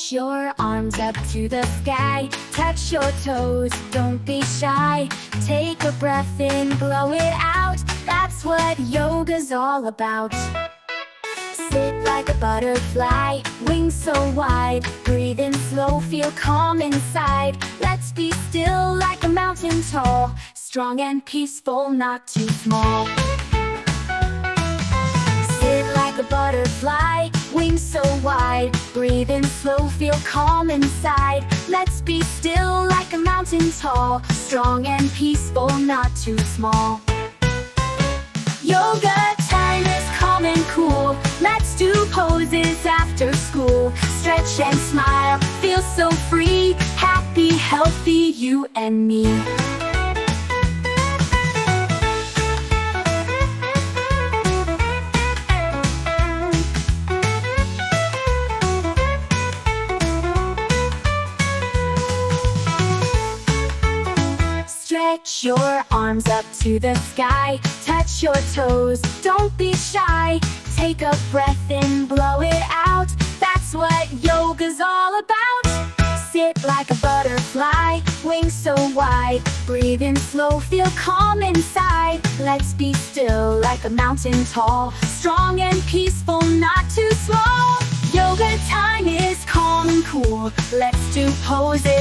Stretch your arms up to the sky. Touch your toes, don't be shy. Take a breath in, blow it out. That's what yoga's all about. Sit like a butterfly, wings so wide. Breathe in slow, feel calm inside. Let's be still like a mountain tall. Strong and peaceful, not too small. Sit like a butterfly, wings so wide. Breathe in slow, feel calm inside. Let's be still like a mountain tall. Strong and peaceful, not too small. Yoga time is calm and cool. Let's do poses after school. Stretch and smile, feel so free. Happy, healthy, you and me. Stretch your arms up to the sky. Touch your toes, don't be shy. Take a breath in, blow it out. That's what yoga's all about. Sit like a butterfly, wings so wide. Breathe in slow, feel calm inside. Let's be still like a mountain tall. Strong and peaceful, not too small. Yoga time is calm and cool. Let's do poses